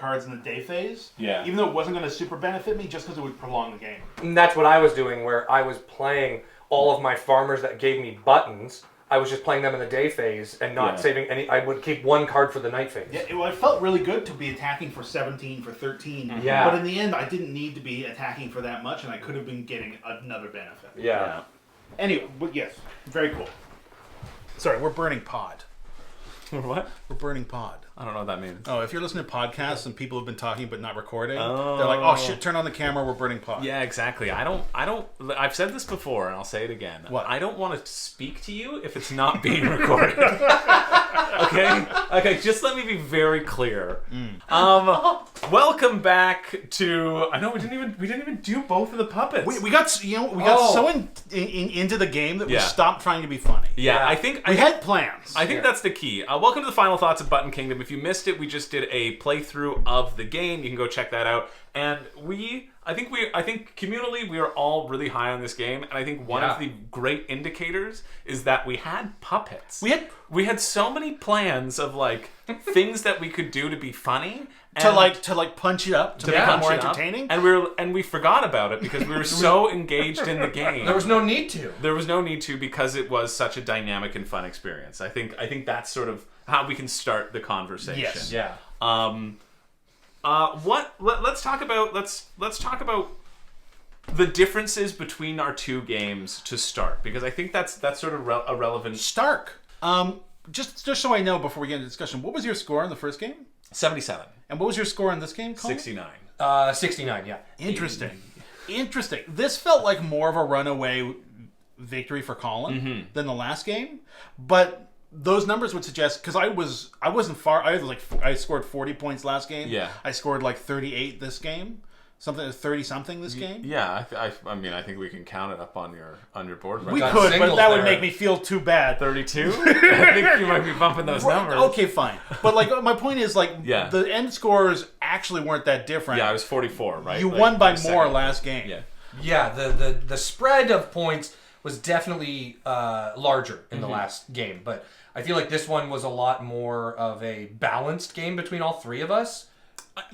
cards in the day phase. Yeah. Even though it wasn't going to super benefit me, just because it would prolong the game. And that's what I was doing, where I was playing all of my farmers that gave me buttons. I was just playing them in the day phase and not saving any. I would keep one card for the night phase. Yeah, it felt really good to be attacking for 17, for 13. Yeah. But in the end, I didn't need to be attacking for that much, and I could have been getting another benefit. Yeah. Anyway, but yes, very cool. Sorry, we're burning pod. What? We're burning pod. I don't know what that means. Oh, if you're listening to podcasts and people have been talking but not recording, they're like, oh shit, turn on the camera, we're burning pod. Yeah, exactly. I've said this before and I'll say it again. What? I don't want to speak to you if it's not being recorded. Okay, just let me be very clear. Welcome back to, I know we didn't even do both of the puppets. We got so into the game that we stopped trying to be funny. Yeah, I think we had plans. I think that's the key. Welcome to the final thoughts of Button Kingdom. If you missed it, we just did a playthrough of the game. You can go check that out. And I think communally we are all really high on this game. And I think one of the great indicators is that we had puppets. We had so many plans of like things that we could do to be funny. To punch it up, to make it more entertaining. And we forgot about it because we were so engaged in the game. There was no need to. There was no need to because it was such a dynamic and fun experience. I think that's sort of how we can start the conversation. Yes. Yeah. Let's talk about the differences between our two games to start, because I think that's sort of a relevant. Stark. Just so I know before we get into discussion, what was your score in the first game? 77. And what was your score in this game, Colin? 69. 69, yeah. Interesting. This felt like more of a runaway victory for Colin than the last game, but those numbers would suggest, because I wasn't far. I scored 40 points last game. Yeah. I scored like 38 this game. 30 something this game. Yeah, I mean, I think we can count it up on your board. Right? We could, but that would make me feel too bad. 32? I think you might be bumping those numbers. Okay, fine. But like, my point is like, the end scores actually weren't that different. Yeah, I was 44, right? You won by more last game. Yeah. Yeah, the spread of points was definitely larger in the last game, but I feel like this one was a lot more of a balanced game between all three of us.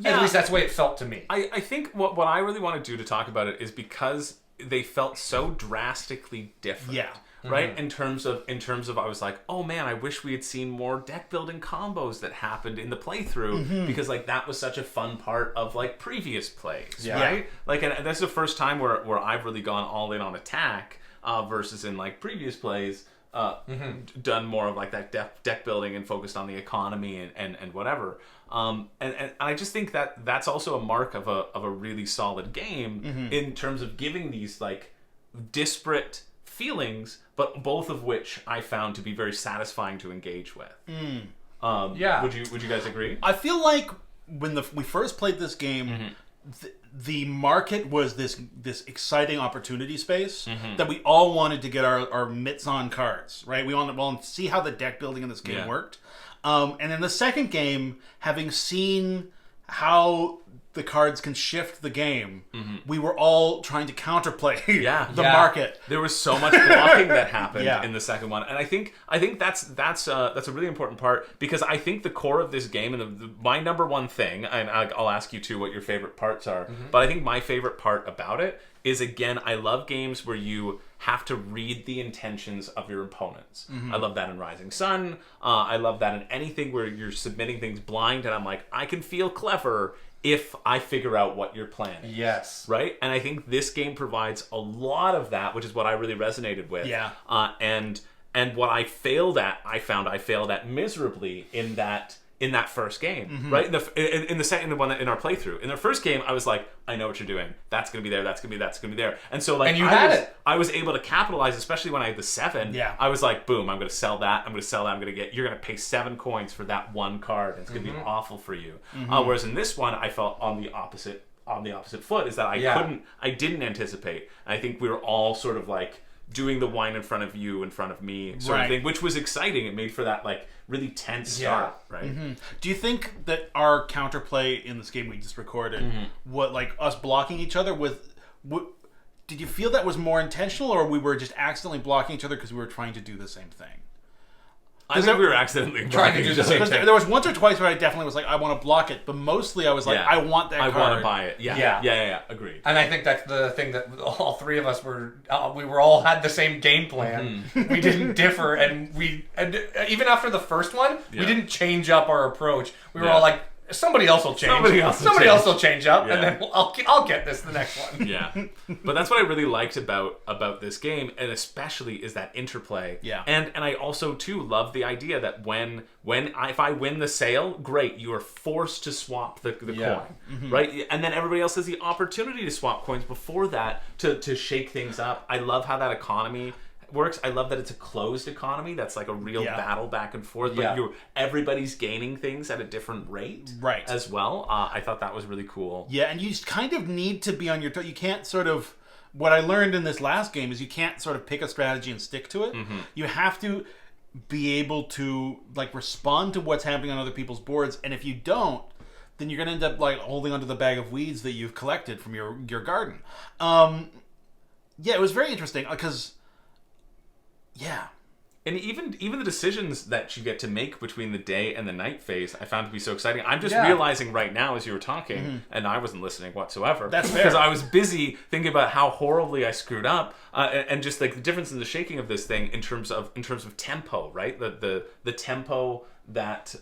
At least that's the way it felt to me. I think what I really want to do to talk about it is because they felt so drastically different. Yeah. Right? In terms of I was like, oh man, I wish we had seen more deck building combos that happened in the playthrough, because like that was such a fun part of like previous plays. Yeah. Right? Like, and that's the first time where I've really gone all in on attack versus in like previous plays done more of like that deck building and focused on the economy and whatever. And I just think that that's also a mark of a really solid game in terms of giving these like disparate feelings, but both of which I found to be very satisfying to engage with. Yeah. Would you guys agree? I feel like when we first played this game, the market was this exciting opportunity space that we all wanted to get our mitts on cards, right? We wanted to see how the deck building in this game worked. And in the second game, having seen how the cards can shift the game, we were all trying to counterplay the market. There was so much blocking that happened in the second one, and I think that's a really important part, because I think the core of this game and my number one thing, and I'll ask you too what your favorite parts are, but I think my favorite part about it is, again, I love games where you have to read the intentions of your opponents. I love that in Rising Sun. I love that in anything where you're submitting things blind, and I'm like, I can feel clever if I figure out what your plan is. Yes. Right? And I think this game provides a lot of that, which is what I really resonated with. Yeah. And what I failed at, I found I failed at miserably in that first game, right? In the second one in our playthrough. In the first game, I was like, I know what you're doing. That's gonna be there. That's gonna be there. And so like, I was able to capitalize, especially when I had the 7. Yeah. I was like, boom, I'm gonna sell that. You're gonna pay 7 coins for that one card. And it's gonna be awful for you. Whereas in this one, I felt on the opposite foot, is that I didn't anticipate. And I think we were all sort of like doing the wine in front of you, in front of me sort of thing, which was exciting. It made for that like really tense start, right? Do you think that our counterplay in this game we just recorded, what like us blocking each other with, did you feel that was more intentional, or we were just accidentally blocking each other because we were trying to do the same thing? I think we were accidentally trying to do the same thing. There was once or twice where I definitely was like, I want to block it, but mostly I was like, I want that card. I want to buy it. Yeah. Agreed. And I think that's the thing that all three of us we were all had the same game plan. We didn't differ, and even after the first one, we didn't change up our approach. We were all like, somebody else will change. Somebody else will change up, and then I'll get this the next one. Yeah, but that's what I really liked about this game, and especially is that interplay. Yeah, and I also too love the idea that if I win the sale, great, you are forced to swap the coin, right? And then everybody else has the opportunity to swap coins before that to shake things up. I love how that economy works. I love that it's a closed economy. That's like a real battle back and forth. But everybody's gaining things at a different rate, right? As well. I thought that was really cool. Yeah, and you kind of need to be on your toes. You can't sort of. What I learned in this last game is you can't sort of pick a strategy and stick to it. You have to be able to like respond to what's happening on other people's boards, and if you don't, then you're going to end up like holding onto the bag of weeds that you've collected from your garden. Yeah, it was very interesting because. Yeah. And even the decisions that you get to make between the day and the night phase, I found to be so exciting. I'm just realizing right now as you were talking, and I wasn't listening whatsoever. That's fair. Because I was busy thinking about how horribly I screwed up, and just like the difference in the shaking of this thing in terms of tempo, right? The tempo that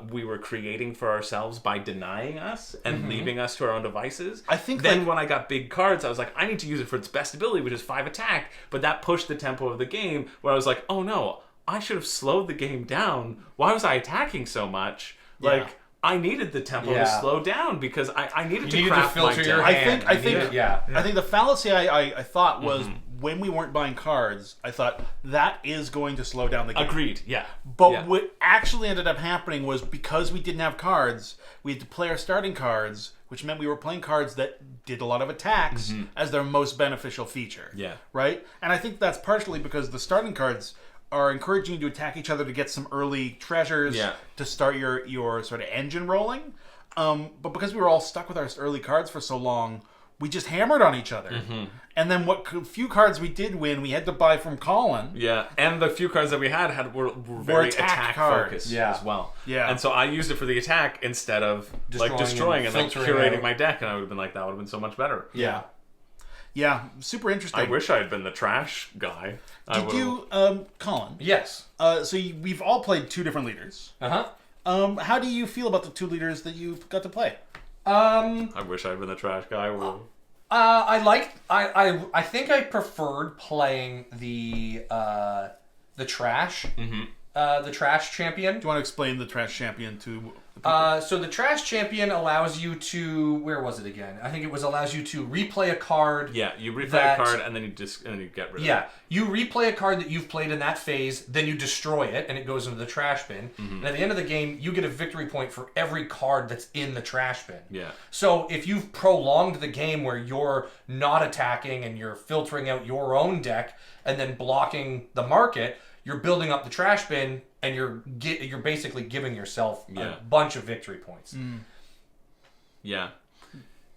we were creating for ourselves by denying us and leaving us to our own devices. I think then when I got big cards, I was like, I need to use it for its best ability, which is 5 attack. But that pushed the tempo of the game where I was like, oh no, I should have slowed the game down. Why was I attacking so much? Like, I needed the tempo to slow down because I needed to craft my deck. I think the fallacy I thought was when we weren't buying cards, I thought that is going to slow down the game. Agreed, yeah. But what actually ended up happening was because we didn't have cards, we had to play our starting cards, which meant we were playing cards that did a lot of attacks as their most beneficial feature. Yeah. Right? And I think that's partially because the starting cards are encouraging you to attack each other to get some early treasures to start your sort of engine rolling. But because we were all stuck with our early cards for so long, we just hammered on each other. And then what few cards we did win, we had to buy from Colin. Yeah, and the few cards that we had were very attack focused as well. Yeah. And so I used it for the attack instead of destroying and curating my deck, and I would have been like, that would have been so much better. Yeah. Yeah, super interesting. I wish I had been the trash guy. Did you, Colin? Yes. We've all played 2 different leaders. How do you feel about the 2 leaders that you've got to play? I wish I had been the trash guy. I think I preferred playing the trash. The trash champion. Do you want to explain the trash champion to the people? So the trash champion allows you to, where was it again? I think it allows you to replay a card. Yeah, you replay a card and then you get rid of it. Yeah, you replay a card that you've played in that phase, then you destroy it and it goes into the trash bin. And at the end of the game, you get a victory point for every card that's in the trash bin. Yeah. So if you've prolonged the game where you're not attacking and you're filtering out your own deck and then blocking the market, you're building up the trash bin, and you're basically giving yourself a bunch of victory points. Yeah.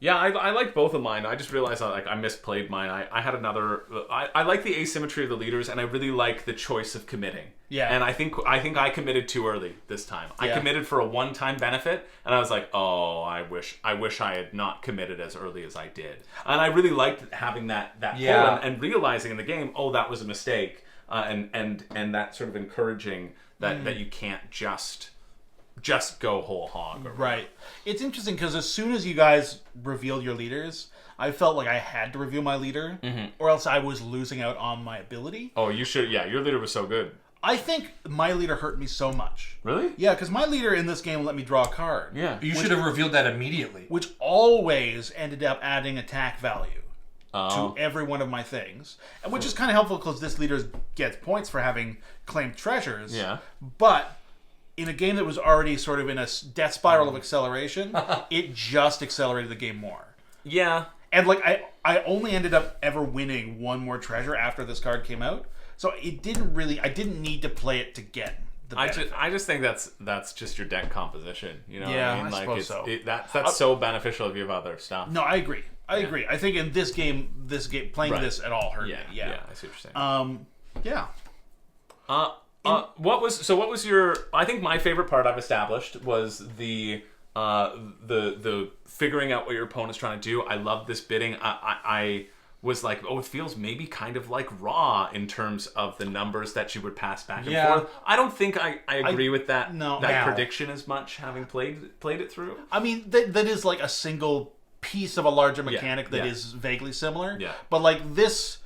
Yeah, I like both of mine. I just realized I misplayed mine. I had another. I like the asymmetry of the leaders, and I really like the choice of committing. Yeah. And I think I committed too early this time. I committed for a one-time benefit, and I was like, oh, I wish I had not committed as early as I did. And I really liked having that pull and realizing in the game, oh, that was a mistake. And that sort of encouraging that you can't just go whole hog. Right. It's interesting because as soon as you guys revealed your leaders, I felt like I had to reveal my leader, or else I was losing out on my ability. Oh, you should. Yeah, your leader was so good. I think my leader hurt me so much. Really? Yeah, because my leader in this game let me draw a card. Yeah. You should have revealed that immediately. Which always ended up adding attack value to every one of my things. Which is kind of helpful because this leader gets points for having claimed treasures. Yeah. But in a game that was already sort of in a death spiral of acceleration, it just accelerated the game more. Yeah. And like I only ended up ever winning one more treasure after this card came out. So it didn't really, I didn't need to play it to get the benefit. I just think that's just your deck composition. You know what I mean? I suppose so. That's so beneficial if you have other stuff. No, I agree. I agree. I think in this game playing this at all hurt me. Yeah, I see what you're saying. Yeah. What was your? I think my favorite part I've established was the figuring out what your opponent's trying to do. I love this bidding. I was like, oh, it feels maybe kind of like Raw in terms of the numbers that you would pass back and forth. I don't think I agree with that prediction as much, having played it through. I mean, that is like a single piece of a larger mechanic that is vaguely similar. Yeah. But like this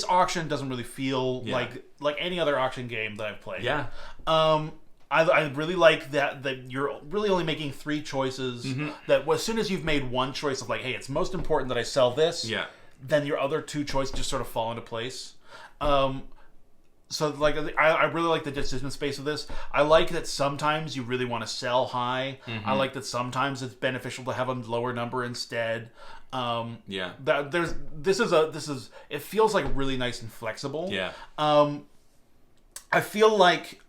auction doesn't really feel like any other auction game that I've played. Yeah. I really like that you're really only making 3 choices. That as soon as you've made one choice of like, hey, it's most important that I sell this. Yeah. Then your other 2 choices just sort of fall into place. So like I really like the decision space of this. I like that sometimes you really want to sell high. I like that sometimes it's beneficial to have a lower number instead. It feels like really nice and flexible. Yeah. I feel like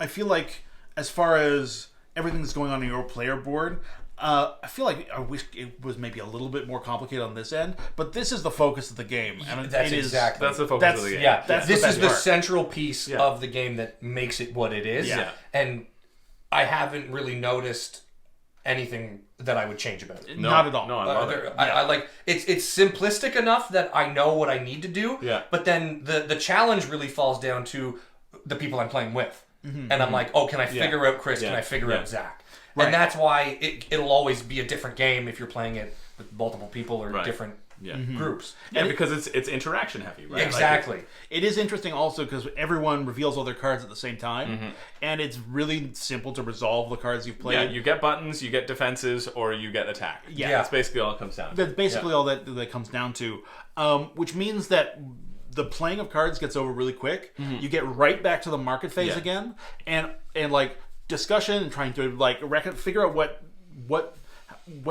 as far as everything that's going on in your player board, I feel like I wish it was maybe a little bit more complicated on this end, but this is the focus of the game. And that's exactly. That's the focus of the game. Yeah, this is the part. central piece of the game that makes it what it is. Yeah. And I haven't really noticed anything that I would change about it. No, Not at all. No, I love it. I like it's simplistic enough that I know what I need to do. Yeah. But then the challenge really falls down to the people I'm playing with. And I'm like, oh, can I figure out Chris? Can I figure out Zach? Right. And that's why it'll always be a different game if you're playing it with multiple people or different groups. Yeah, because it's interaction heavy, right? Exactly. Like it is interesting also because everyone reveals all their cards at the same time, and it's really simple to resolve the cards you've played. Yeah, you get buttons, you get defenses, or you get attack. Yeah. That's basically all it comes down to. That's basically all that comes down to, which means that the playing of cards gets over really quick. You get right back to the market phase again, and like discussion and trying to like figure out what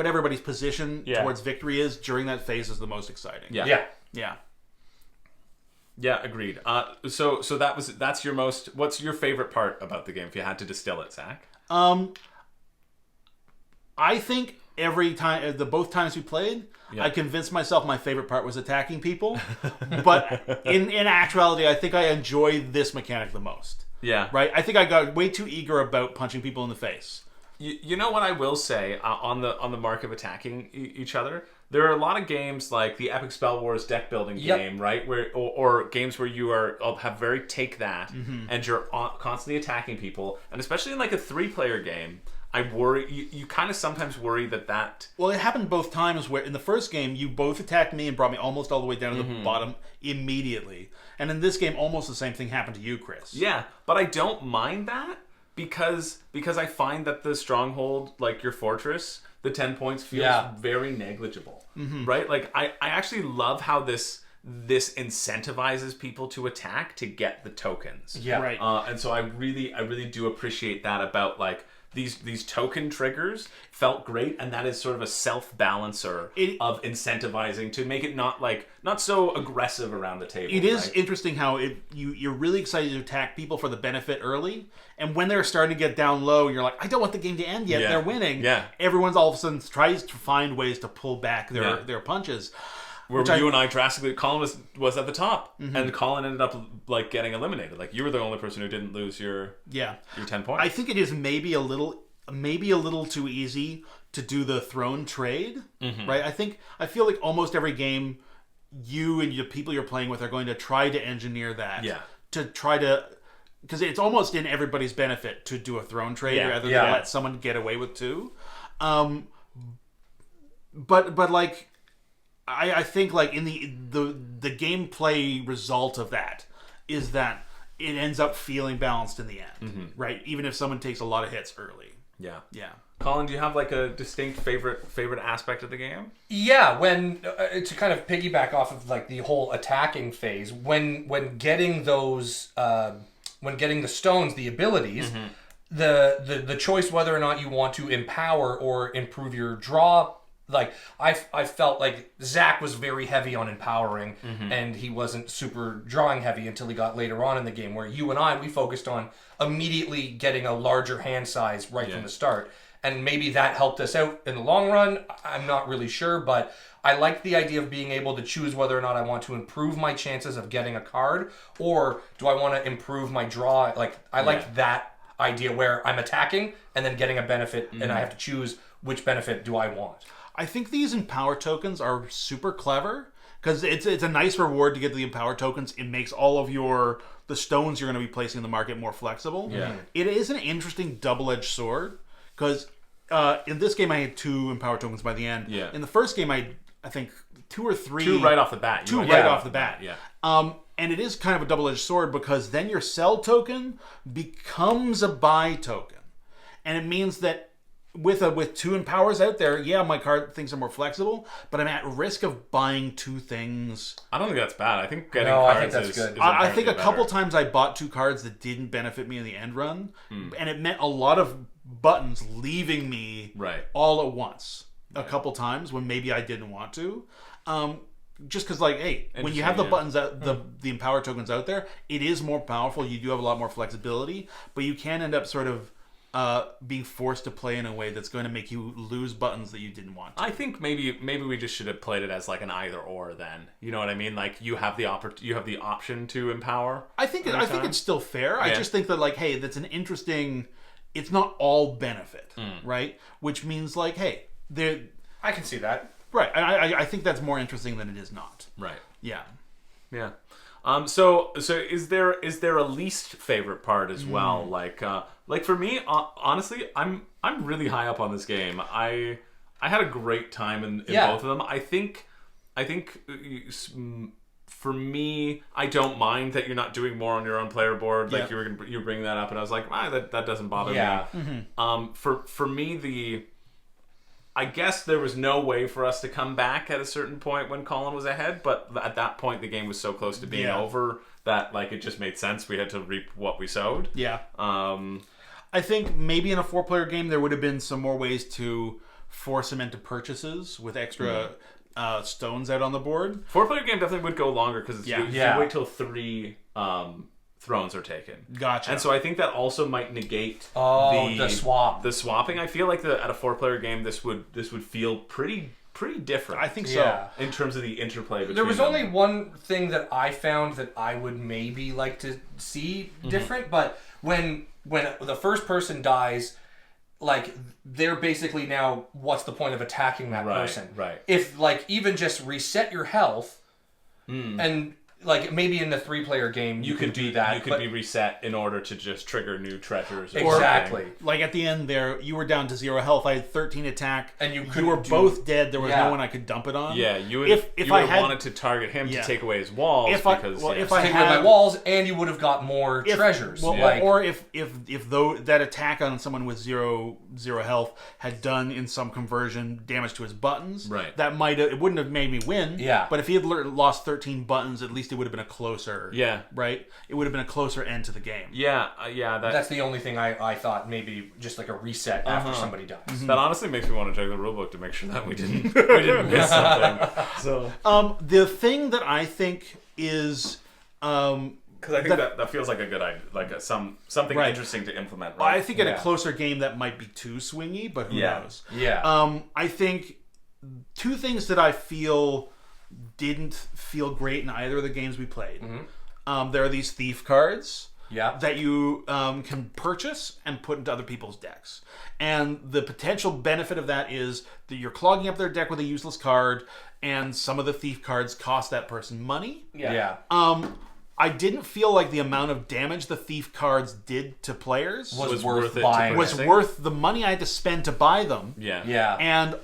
everybody's position towards victory is during that phase is the most exciting. Yeah. Agreed. So that's your most. What's your favorite part about the game? If you had to distill it, Zach. I think every time, both times we played, I convinced myself my favorite part was attacking people. But in actuality, I think I enjoy this mechanic the most. Yeah. Right? I think I got way too eager about punching people in the face. You know what I will say on the mark of attacking each other? There are a lot of games like the Epic Spell Wars deck building game, right? Where or games where you have very take that and you're constantly attacking people, and especially in like a 3-player game. I worry. You kind of sometimes worry that. Well, it happened both times. Where in the first game you both attacked me and brought me almost all the way down to the bottom immediately, and in this game almost the same thing happened to you, Chris. Yeah, but I don't mind that because I find that the stronghold, like your fortress, the 10 points feels very negligible, right? Like I actually love how this incentivizes people to attack to get the tokens. Yeah, right. And so I really do appreciate that about like. These token triggers felt great, and that is sort of a self-balancer of incentivizing to make it not so aggressive around the table. It is interesting how you're really excited to attack people for the benefit early, and when they're starting to get down low, you're like, I don't want the game to end yet. They're winning. Yeah. Everyone's all of a sudden tries to find ways to pull back their punches. Where you and I drastically, Colin was at the top, and Colin ended up like getting eliminated. Like you were the only person who didn't lose your 10 points. I think it is maybe a little too easy to do the throne trade, right? I feel like almost every game, you and the people you're playing with are going to try to engineer that. Yeah. To try to, because it's almost in everybody's benefit to do a throne trade rather than let someone get away with 2. But like. I think like in the gameplay result of that is that it ends up feeling balanced in the end, right? Even if someone takes a lot of hits early. Yeah. Yeah. Colin, do you have like a distinct favorite aspect of the game? Yeah, when to kind of piggyback off of like the whole attacking phase, when getting those when getting the stones, the abilities, the choice whether or not you want to empower or improve your draw. Like I felt like Zach was very heavy on empowering, and he wasn't super drawing heavy until he got later on in the game. Where you and we focused on immediately getting a larger hand size right from the start, and maybe that helped us out in the long run. I'm not really sure, but I like the idea of being able to choose whether or not I want to improve my chances of getting a card, or do I want to improve my draw. Like, I like that idea where I'm attacking and then getting a benefit, and I have to choose which benefit do I want. I think these Empower tokens are super clever, because it's a nice reward to get the Empower tokens. It makes all of the stones you're going to be placing in the market more flexible. Yeah. It is an interesting double-edged sword, because in this game I had 2 Empower tokens by the end. Yeah. In the first game I think 2 or 3. 2 right off the bat. Off the bat. Yeah. And it is kind of a double-edged sword, because then your sell token becomes a buy token. And it means that with 2 Empowers out there, my card things are more flexible, but I'm at risk of buying 2 things. I don't think that's bad. I think getting cards that's is good. I think a better. couple times I bought 2 cards that didn't benefit me in the end run, and it meant a lot of buttons leaving me all at once a couple times when maybe I didn't want to. Just because, like, hey, when you have the buttons out, the Empower tokens out there, it is more powerful. You do have a lot more flexibility, but you can end up sort of being forced to play in a way that's going to make you lose buttons that you didn't want to. I think maybe we just should have played it as like an either or. Then you know what I mean? Like you have the option to empower. I think it's still fair. I just think that, like, hey, that's an interesting. It's not all benefit, right? Which means, like, hey, there. I can see that. Right. I think that's more interesting than it is not. Right. Yeah. Yeah. So is there a least favorite part as well? Like for me, honestly, I'm really high up on this game. I had a great time in both of them. I think for me, I don't mind that you're not doing more on your own player board. Like you were bringing that up, and I was like, that doesn't bother me. Mm-hmm. For me, I guess there was no way for us to come back at a certain point when Colin was ahead, but at that point the game was so close to being over that, like, it just made sense. We had to reap what we sowed. Yeah. I think maybe in a 4-player game there would have been some more ways to force him into purchases with extra stones out on the board. 4-player game definitely would go longer because you wait till 3 thrones are taken. Gotcha. And so I think that also might negate the swap. The swapping. I feel like at a 4-player game this would feel pretty different. I think so. In terms of the interplay between There was them. only one thing that I found that I would maybe like to see different, but when the first person dies, like, they're basically now, what's the point of attacking that person? Right. If, like, even just reset your health and, like, maybe in the 3-player game you could do that. You could be reset in order to just trigger new treasures. Exactly. Like at the end there, you were down to 0 health. I had 13 attack. And you were both dead. There was no one I could dump it on. Yeah, you would if I had wanted to target him to take away his walls. If I take away my walls, and you would have got more treasures. Well, or if though that attack on someone with zero health had done in some conversion damage to his buttons, that it wouldn't have made me win. Yeah. But if he had lost 13 buttons, at least it would have been a closer. Yeah. Right. It would have been a closer end to the game. Yeah. That's the only thing I thought, maybe just like a reset after somebody dies. Mm-hmm. That honestly makes me want to check the rulebook to make sure that we didn't miss something. So the thing that I think is because I think that feels like a good idea, like something interesting to implement. Right? I think in a closer game that might be too swingy, but who knows? Yeah. I think 2 things that I feel didn't feel great in either of the games we played. There are these thief cards that you can purchase and put into other people's decks. And the potential benefit of that is that you're clogging up their deck with a useless card, and some of the thief cards cost that person money. Yeah. I didn't feel like the amount of damage the thief cards did to players was worth buying. Was worth the money I had to spend to buy them. Yeah. And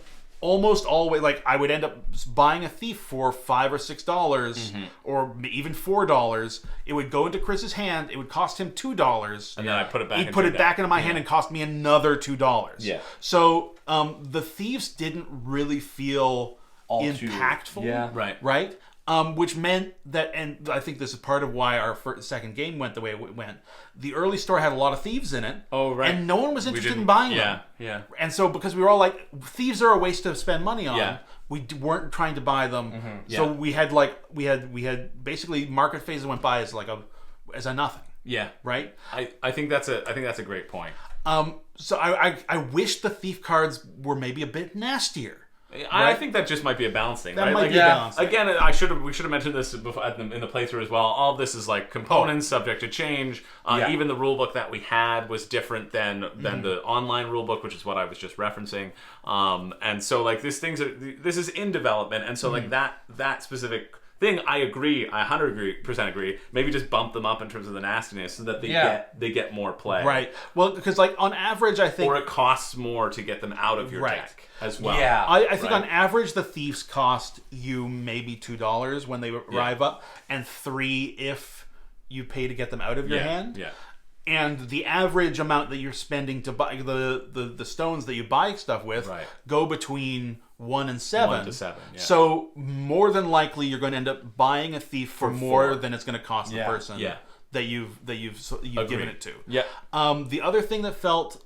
almost always, like, I would end up buying a thief for $5 or $6, or even $4. It would go into Chris's hand. It would cost him $2, and then I put it back. He'd put it back into my hand and cost me another $2. Yeah. So the thieves didn't really feel impactful. Right. Which meant that, and I think this is part of why our second game went the way it went. The early store had a lot of thieves in it. Oh, right. And no one was interested in buying them. Yeah. And so because we were all like, thieves are a waste to spend money on. We weren't trying to buy them. So we had basically market phases went by as a nothing. Yeah. Right. I think that's a great point. So I wish the thief cards were maybe a bit nastier. I think that just might be a balance thing. That right? might like, be a balance thing. Again, we should have mentioned this before, in the playthrough as well. All of this is like components subject to change. Even the rulebook that we had was different than the online rulebook, which is what I was just referencing. And so like this is in development, and so like that specific thing, I agree, I 100% agree. Maybe just bump them up in terms of the nastiness so that they get more play. Right. Well, because like on average, I think, or it costs more to get them out of your deck as well. Yeah. I think on average the thieves cost you maybe $2 when they arrive up, and $3 if you pay to get them out of your hand. Yeah. And the average amount that you're spending to buy the stones that you buy stuff with go between 1 and 7. 1 to 7. Yeah. So more than likely you're going to end up buying a thief for more than it's going to cost the person that you've given it to. Yeah. The other thing that felt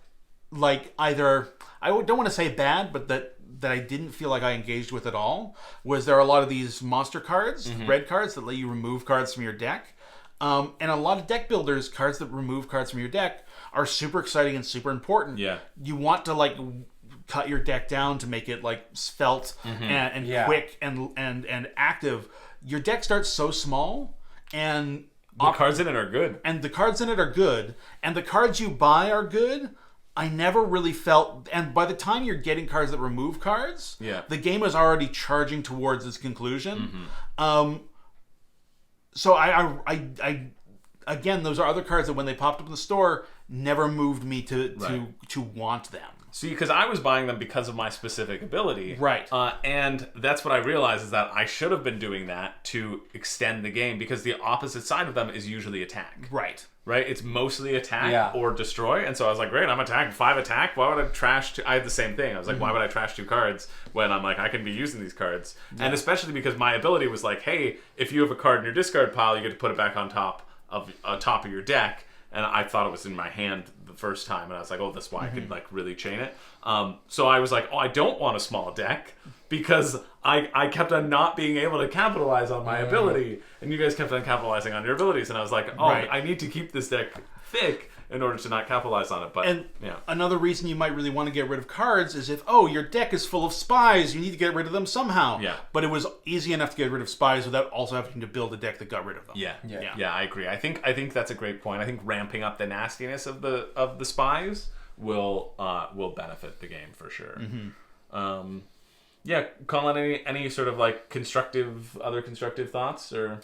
like either I don't want to say bad, but that I didn't feel like I engaged with at all was there are a lot of these monster cards, red cards that let you remove cards from your deck. And a lot of deck builders, cards that remove cards from your deck are super exciting and super important. Yeah. You want to like cut your deck down to make it like svelte and quick and active. Your deck starts so small, and the cards in it are good. And the cards in it are good. And the cards you buy are good. I never really felt, and by the time you're getting cards that remove cards, the game is already charging towards its conclusion. So I again, those are other cards that when they popped up in the store never moved me to want them. See, because I was buying them because of my specific ability. Right. And that's what I realized is that I should have been doing that to extend the game, because the opposite side of them is usually attack. Right. Right? It's mostly attack or destroy. And so I was like, great, I'm attacking 5 attack. Why would I trash I had the same thing. I was like, why would I trash 2 cards when I'm like, I can be using these cards? Yeah. And especially because my ability was like, hey, if you have a card in your discard pile, you get to put it back on top of your deck. And I thought it was in my hand the first time, and I was like, oh, that's why I could like really chain it. So I was like, oh, I don't want a small deck, because I kept on not being able to capitalize on my ability, and you guys kept on capitalizing on your abilities, and I was like, oh, I need to keep this deck thick in order to not capitalize on it. But another reason you might really want to get rid of cards is if, your deck is full of spies, you need to get rid of them somehow. Yeah. But it was easy enough to get rid of spies without also having to build a deck that got rid of them. Yeah, I agree. I think that's a great point. I think ramping up the nastiness of the spies will benefit the game for sure. Colin, any sort of like other constructive thoughts or?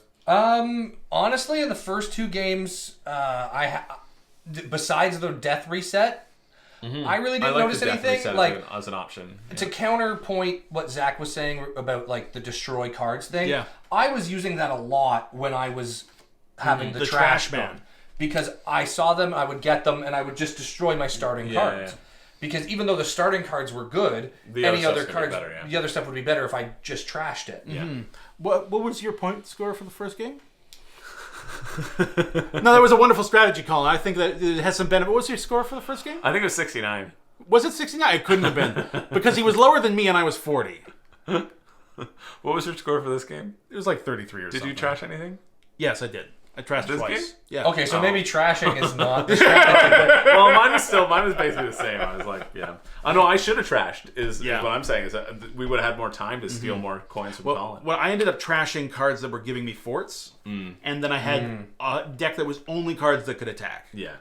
Honestly, in the first 2 games, besides the death reset, I really didn't notice anything like as an option. To counterpoint what Zach was saying about like the destroy cards thing. I was using that a lot when I was having the trash man, because I saw them, I would get them, and I would just destroy my starting cards. Because even though the starting cards were good, any other cards, the other stuff would be better if I just trashed it. What was your point score for the first game? No, that was a wonderful strategy, Colin. I think that it has some benefit. What was your score for the first game? I think it was 69. Was it 69? It couldn't have been, because he was lower than me and I was 40. What was your score for this game? It was like 33 or something. Did you trash anything? Yes, I did. I trashed this twice. Game? Yeah. Okay, so maybe trashing is not the strategy. Well, mine was basically the same. I was like, I know I should have trashed. Is what I'm saying is that we would have had more time to steal more coins from Colin. Well, I ended up trashing cards that were giving me forts, and then I had a deck that was only cards that could attack. Yeah.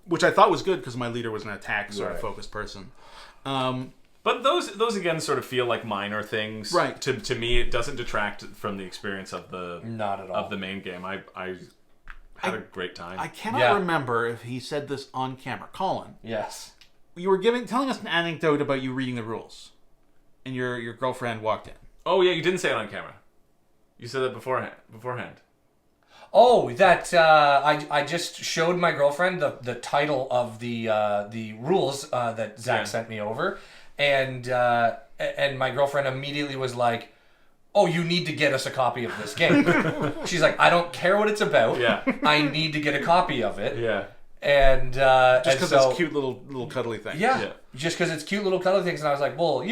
Which I thought was good because my leader was an attack sort of focused person. But those again sort of feel like minor things. Right. To me, it doesn't detract from the experience of the of the main game. I had a great time. I cannot remember if he said this on camera. Colin. Yes. You were telling us an anecdote about you reading the rules, and your girlfriend walked in. Oh yeah, you didn't say it on camera. You said that beforehand. Oh, that I just showed my girlfriend the title of the rules that Zach sent me over. And my girlfriend immediately was like, oh, you need to get us a copy of this game. She's like, I don't care what it's about. I need to get a copy of it. And just because it's cute little cuddly things. Just because it's cute little cuddly things. And I was like, well,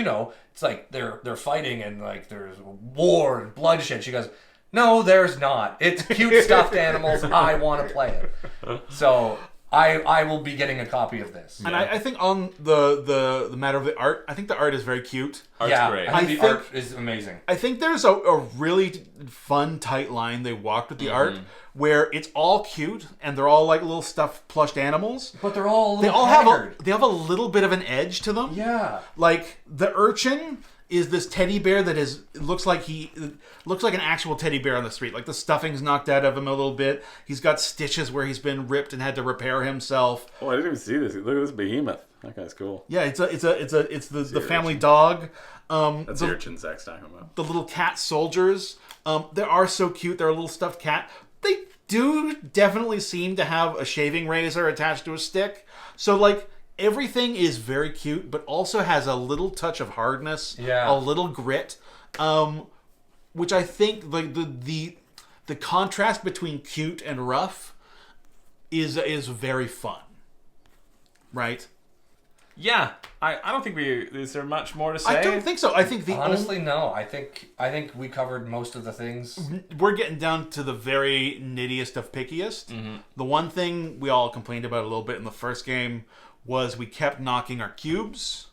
it's like they're fighting and like there's war and bloodshed. She goes, no, there's not. It's cute stuffed animals. I want to play it. So I will be getting a copy of this. And I think on the matter of the art, I think the art is very cute. Art's great. I think the art is amazing. I think there's a really fun, tight line they walked with the art where it's all cute and they're all like little stuffed plushed animals. But they're all a They little all haggard. have a little bit of an edge to them. Yeah. Like the urchin is this teddy bear that looks like an actual teddy bear on the street. Like the stuffing's knocked out of him a little bit. He's got stitches where he's been ripped and had to repair himself. Oh, I didn't even see this. Look at this behemoth. That guy's cool. Yeah, it's the family dog. That's the urchin Zach's talking about. The little cat soldiers. They are so cute. They're a little stuffed cat. They do definitely seem to have a shaving razor attached to a stick. So like everything is very cute, but also has a little touch of hardness, a little grit, which I think like the contrast between cute and rough is very fun, right? Yeah, I don't think is there much more to say? I don't think so. I think honestly no. I think we covered most of the things. We're getting down to the very nittiest of pickiest. The one thing we all complained about a little bit in the first game was we kept knocking our cubes.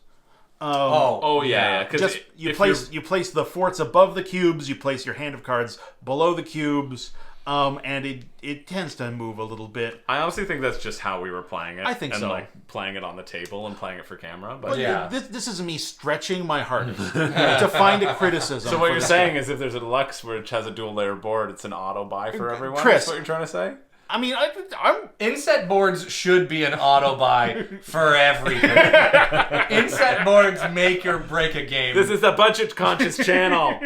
Yeah. Just you place the forts above the cubes. You place your hand of cards below the cubes, and it tends to move a little bit. I honestly think that's just how we were playing it. I think so. Like playing it on the table and playing it for camera. But this is me stretching my heart to find a criticism. So what you're saying is if there's a deluxe which has a dual layer board, it's an auto buy for everyone. Chris, that's what you're trying to say? I mean, I'm inset boards should be an auto buy for everything. Inset boards make or break a game. This is the budget conscious channel.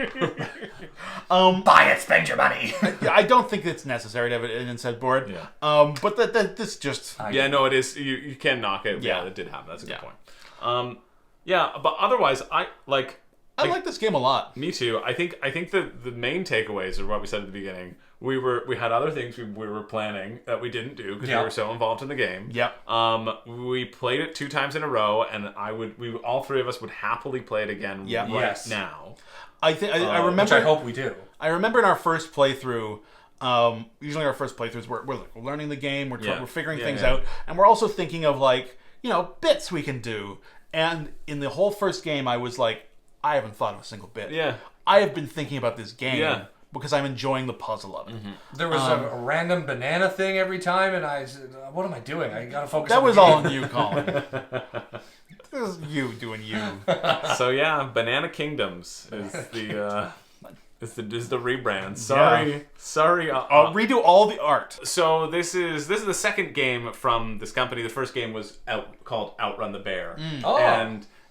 Buy it, spend your money. I don't think it's necessary to have an inset board. Yeah. But this just it is. You can knock it. Yeah, that did happen. That's a good point. But otherwise, I like this game a lot. Me too. I think the main takeaways are what we said at the beginning. We had other things we were planning that we didn't do because we were so involved in the game. Yep. We played it 2 times in a row, and all 3 of us would happily play it again right now. I remember. Which I hope we do. I remember in our first playthrough. Usually our first playthroughs we're learning the game. We're figuring things out, and we're also thinking of like bits we can do. And in the whole first game, I was like, I haven't thought of a single bit. Yeah. I have been thinking about this game because I'm enjoying the puzzle of it. There was a random banana thing every time, and I said, what am I doing? I gotta focus That on was the all game. on you, Colin. This is you doing you. So Banana Kingdoms is the is the rebrand. Sorry. I'll redo all the art. So this is the second game from this company. The first game was called Outrun the Bear.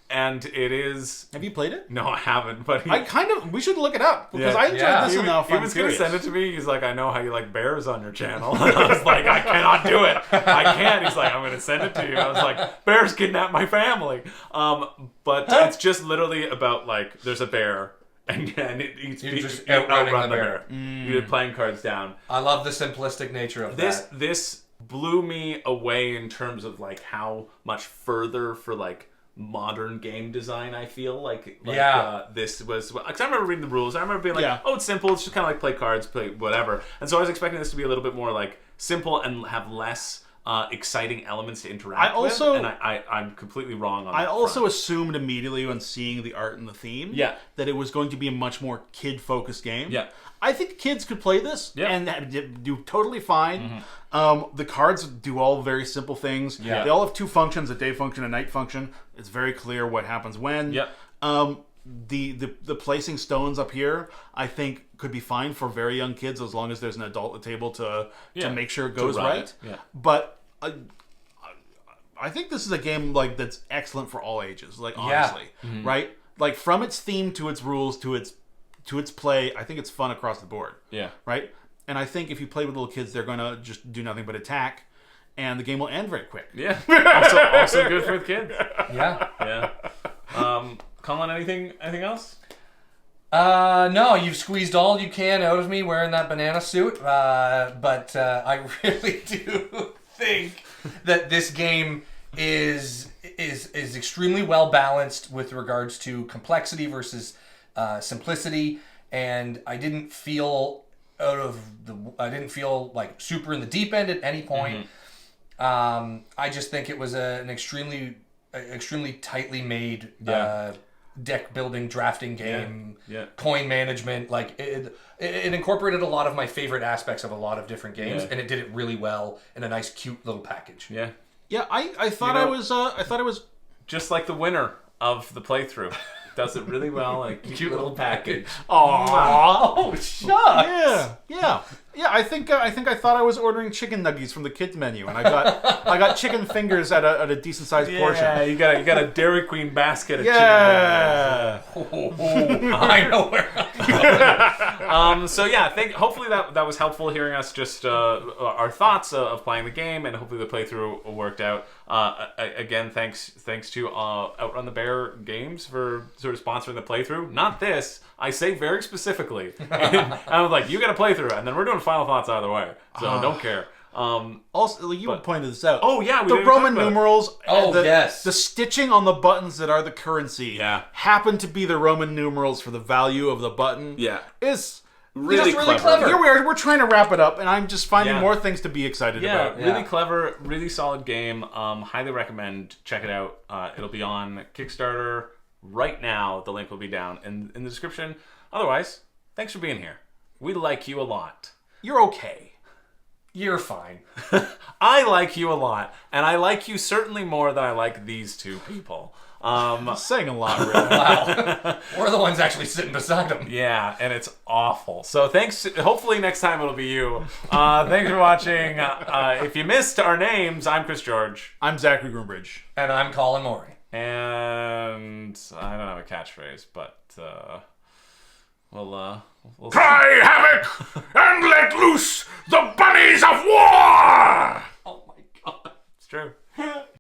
And it is... Have you played it? No, I haven't, but... we should look it up, because I enjoyed this enough. He was going to send it to me. He's like, I know how you like bears on your channel. And I was like, I cannot do it. I can't. He's like, I'm going to send it to you. I was like, bears kidnap my family. But it's just literally about, like, there's a bear, and it's just outrun the bear. bear. You're playing cards down. I love the simplistic nature of that. This blew me away in terms of, like, how much further for, like, modern game design I feel like this was, because I remember reading the rules. I remember being like, oh, it's simple, it's just kind of like play cards, play whatever. And so I was expecting this to be a little bit more like simple and have less exciting elements to interact with, and I'm completely wrong on that. I also assumed immediately when seeing the art and the theme that it was going to be a much more kid-focused game. I think kids could play this and do totally fine. The cards do all very simple things. They all have 2 functions, a day function, a night function. It's very clear what happens when. The placing stones up here, I think, could be fine for very young kids as long as there's an adult at the table to make sure it goes right. But I think this is a game like that's excellent for all ages. Like honestly, right? Like from its theme to its rules to its play, I think it's fun across the board. Right? And I think if you play with little kids, they're going to just do nothing but attack, and the game will end very quick. Also good for the kids. Colin, anything else? No, you've squeezed all you can out of me wearing that banana suit, but I really do think that this game is extremely well balanced with regards to complexity versus simplicity, and I didn't feel like super in the deep end at any point. I just think it was an extremely tightly made deck building, drafting game, coin management. Like it incorporated a lot of my favorite aspects of a lot of different games, and it did it really well in a nice, cute little package. Yeah. Yeah, I thought I thought it was just like the winner of the playthrough. Does it really well, like cute little package. Oh, shucks. Yeah. I think I thought I was ordering chicken nuggets from the kids menu, and I got chicken fingers at a decent sized portion. Yeah, you got a Dairy Queen basket of chicken nuggets. I know where. So yeah, hopefully that was helpful hearing us just our thoughts of playing the game, and hopefully the playthrough worked out. Again, thanks to Outrun the Bear Games for sort of sponsoring the playthrough. Not this, I say very specifically. And I was like, you got a playthrough, and then we're doing final thoughts either way, so don't care. Also, you pointed this out. Oh yeah, the Roman numerals. Yes, the stitching on the buttons that are the currency. Happen to be the Roman numerals for the value of the button. Yeah, is really clever. Here we're trying to wrap it up, and I'm just finding more things to be excited about. Really clever, really solid game. Highly recommend. Check it out. It'll be on Kickstarter right now. The link will be down in the description. Otherwise, thanks for being here. We like you a lot. You're okay. You're fine. I like you a lot, and I like you certainly more than I like these two people. Saying a lot, really. Wow. We're the ones actually sitting beside them. Yeah, and it's awful. So thanks. Hopefully next time it'll be you. Thanks for watching. If you missed our names, I'm Chris George. I'm Zachary Groombridge. And I'm Colin Maury. And I don't have a catchphrase, but we'll Cry havoc and let loose the bunnies of war! Oh my god. It's true.